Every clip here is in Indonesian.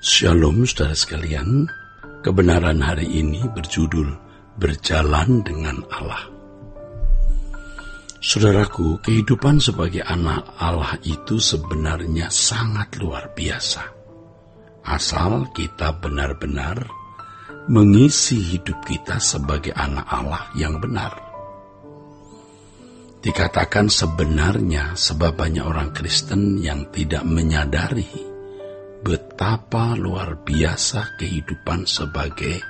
Shalom saudara sekalian, kebenaran hari ini berjudul Berjalan dengan Allah. Saudaraku, kehidupan sebagai anak Allah itu sebenarnya sangat luar biasa. Asal kita benar-benar mengisi hidup kita sebagai anak Allah yang benar. Dikatakan sebenarnya sebab banyak orang Kristen yang tidak menyadari betapa luar biasa kehidupan sebagai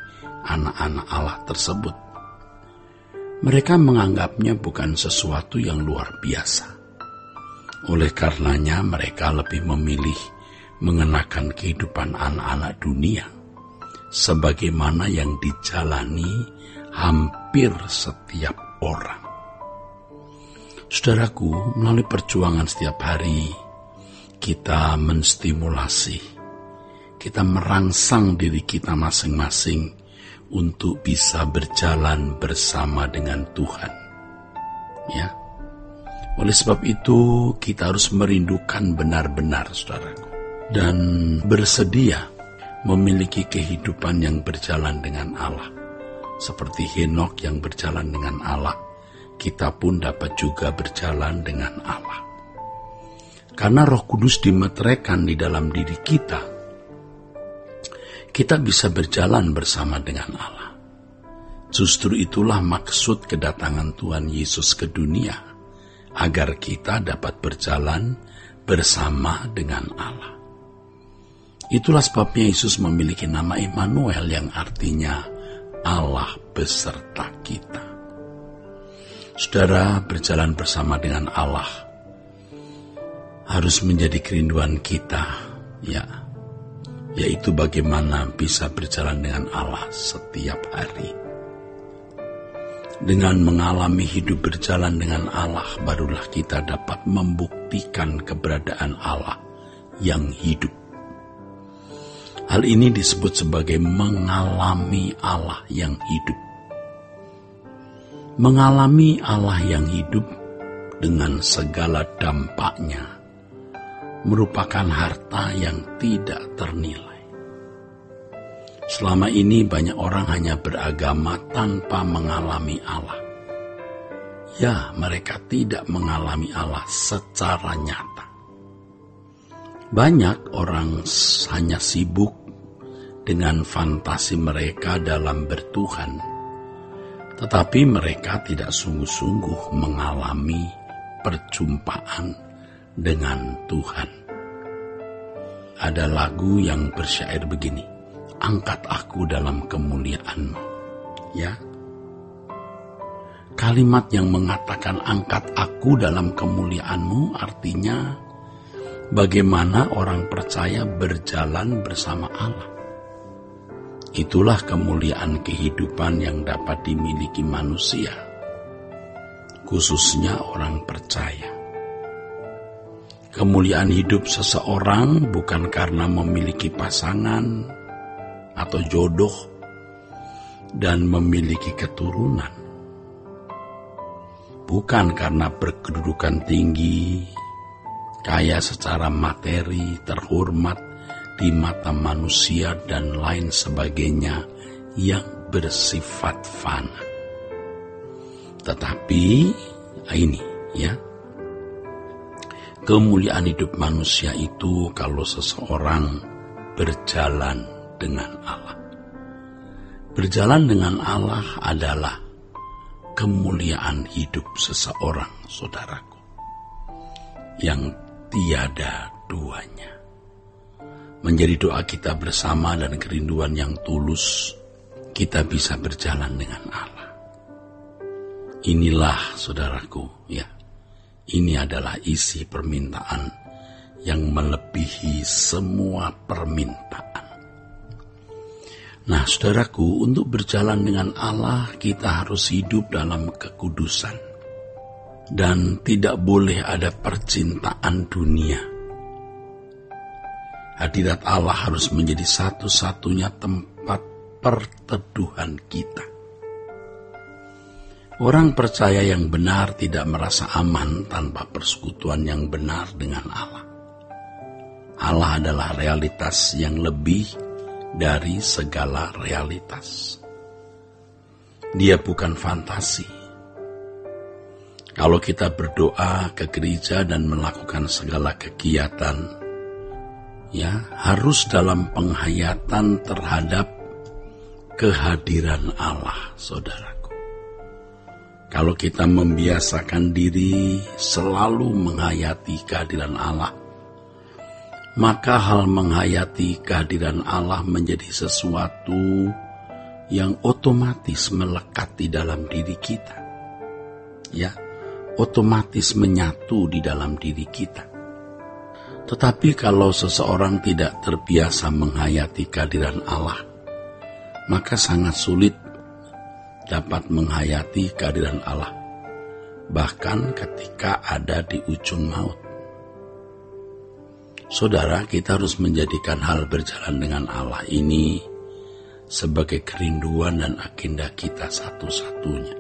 anak-anak Allah tersebut. Mereka menganggapnya bukan sesuatu yang luar biasa. Oleh karenanya mereka lebih memilih mengenakan kehidupan anak-anak dunia, sebagaimana yang dijalani hampir setiap orang. Saudaraku, melalui perjuangan setiap hari, kita menstimulasi, kita merangsang diri kita masing-masing untuk bisa berjalan bersama dengan Tuhan. Ya. Oleh sebab itu, kita harus merindukan benar-benar, saudaraku, dan bersedia memiliki kehidupan yang berjalan dengan Allah. Seperti Henokh yang berjalan dengan Allah, kita pun dapat juga berjalan dengan Allah. Karena Roh Kudus dimeteraikan di dalam diri kita bisa berjalan bersama dengan Allah. Justru itulah maksud kedatangan Tuhan Yesus ke dunia, agar kita dapat berjalan bersama dengan Allah. Itulah sebabnya Yesus memiliki nama Immanuel yang artinya Allah beserta kita. Saudara, berjalan bersama dengan Allah harus menjadi kerinduan kita, yaitu bagaimana bisa berjalan dengan Allah setiap hari. Dengan mengalami hidup berjalan dengan Allah, barulah kita dapat membuktikan keberadaan Allah yang hidup. Hal ini disebut sebagai mengalami Allah yang hidup. Mengalami Allah yang hidup dengan segala dampaknya merupakan harta yang tidak ternilai. Selama ini banyak orang hanya beragama tanpa mengalami Allah. Ya, mereka tidak mengalami Allah secara nyata. Banyak orang hanya sibuk dengan fantasi mereka dalam bertuhan, tetapi mereka tidak sungguh-sungguh mengalami perjumpaan dengan Tuhan. Ada lagu yang bersyair begini, angkat aku dalam kemuliaan-Mu. Ya. Kalimat yang mengatakan angkat aku dalam kemuliaan-Mu artinya bagaimana orang percaya berjalan bersama Allah. Itulah kemuliaan kehidupan yang dapat dimiliki manusia, khususnya orang percaya. Kemuliaan hidup seseorang bukan karena memiliki pasangan atau jodoh dan memiliki keturunan. Bukan karena berkedudukan tinggi, kaya secara materi, terhormat di mata manusia dan lain sebagainya yang bersifat fana. Tetapi ini kemuliaan hidup manusia itu kalau seseorang berjalan dengan Allah. Berjalan dengan Allah adalah kemuliaan hidup seseorang, saudaraku, yang tiada duanya. Menjadi doa kita bersama dan kerinduan yang tulus, kita bisa berjalan dengan Allah. Inilah, saudaraku, ini adalah isi permintaan yang melebihi semua permintaan. Nah, saudaraku, untuk berjalan dengan Allah, kita harus hidup dalam kekudusan. Dan tidak boleh ada percintaan dunia. Hadirat Allah harus menjadi satu-satunya tempat perteduhan kita. Orang percaya yang benar tidak merasa aman tanpa persekutuan yang benar dengan Allah. Allah adalah realitas yang lebih dari segala realitas. Dia bukan fantasi. Kalau kita berdoa ke gereja dan melakukan segala kegiatan, ya, harus dalam penghayatan terhadap kehadiran Allah, saudaraku. Kalau kita membiasakan diri selalu menghayati kehadiran Allah, maka hal menghayati kehadiran Allah menjadi sesuatu yang otomatis melekat di dalam diri kita. Ya, otomatis menyatu di dalam diri kita. Tetapi kalau seseorang tidak terbiasa menghayati kehadiran Allah, maka sangat sulit dapat menghayati kehadiran Allah, bahkan ketika ada di ujung maut. Saudara, kita harus menjadikan hal berjalan dengan Allah ini sebagai kerinduan dan agenda kita satu-satunya.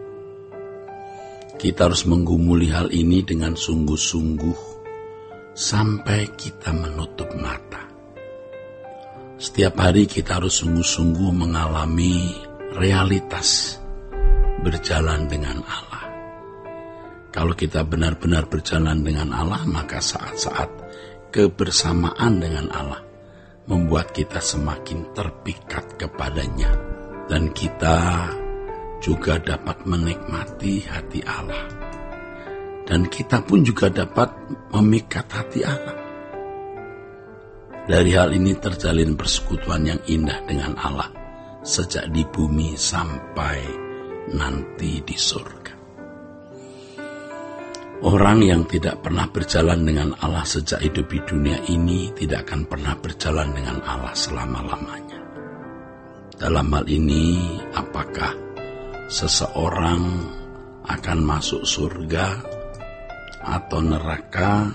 Kita harus menggumuli hal ini dengan sungguh-sungguh sampai kita menutup mata. Setiap hari kita harus sungguh-sungguh mengalami realitas berjalan dengan Allah. Kalau kita benar-benar berjalan dengan Allah, maka saat-saat kebersamaan dengan Allah membuat kita semakin terpikat kepadanya, dan kita juga dapat menikmati hati Allah, dan kita pun juga dapat memikat hati Allah. Dari hal ini terjalin persekutuan yang indah dengan Allah sejak di bumi sampai nanti di surga. Orang yang tidak pernah berjalan dengan Allah sejak hidup di dunia ini tidak akan pernah berjalan dengan Allah selama-lamanya. Dalam hal ini, apakah seseorang akan masuk surga atau neraka,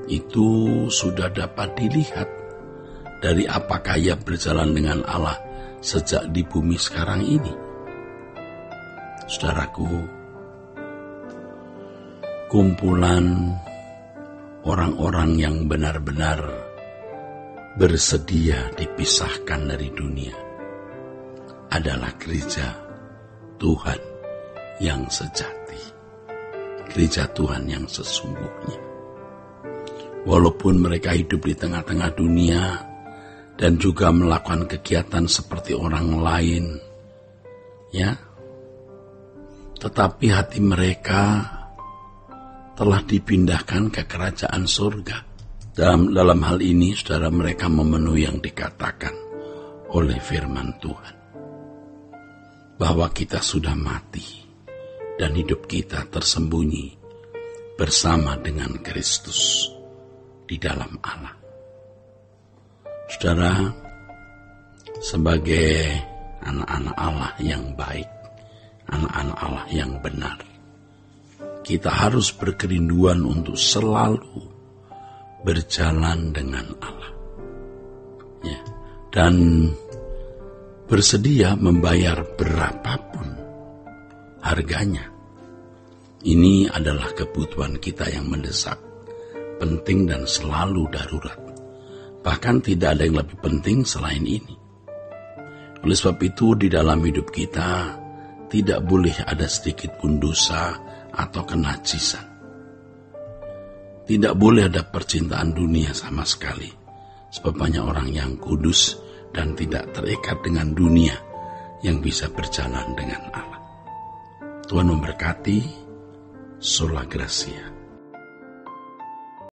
itu sudah dapat dilihat dari apakah ia berjalan dengan Allah sejak di bumi sekarang ini. Saudaraku, kumpulan orang-orang yang benar-benar bersedia dipisahkan dari dunia adalah gereja Tuhan yang sejati, gereja Tuhan yang sesungguhnya. Walaupun mereka hidup di tengah-tengah dunia dan juga melakukan kegiatan seperti orang lain, ya, tetapi hati mereka telah dipindahkan ke kerajaan surga. Dalam hal ini, saudara, mereka memenuhi yang dikatakan oleh firman Tuhan, bahwa kita sudah mati dan hidup kita tersembunyi bersama dengan Kristus di dalam Allah. Saudara, sebagai anak-anak Allah yang baik, anak-anak Allah yang benar, kita harus berkerinduan untuk selalu berjalan dengan Allah, ya, dan bersedia membayar berapapun harganya. Ini adalah kebutuhan kita yang mendesak, penting dan selalu darurat. Bahkan tidak ada yang lebih penting selain ini. Oleh sebab itu, di dalam hidup kita tidak boleh ada sedikit pun dosa atau kenajisan. Tidak boleh ada percintaan dunia sama sekali, sebab banyak orang yang kudus dan tidak terikat dengan dunia yang bisa berjalan dengan Allah. Tuhan memberkati. Sola Gracia.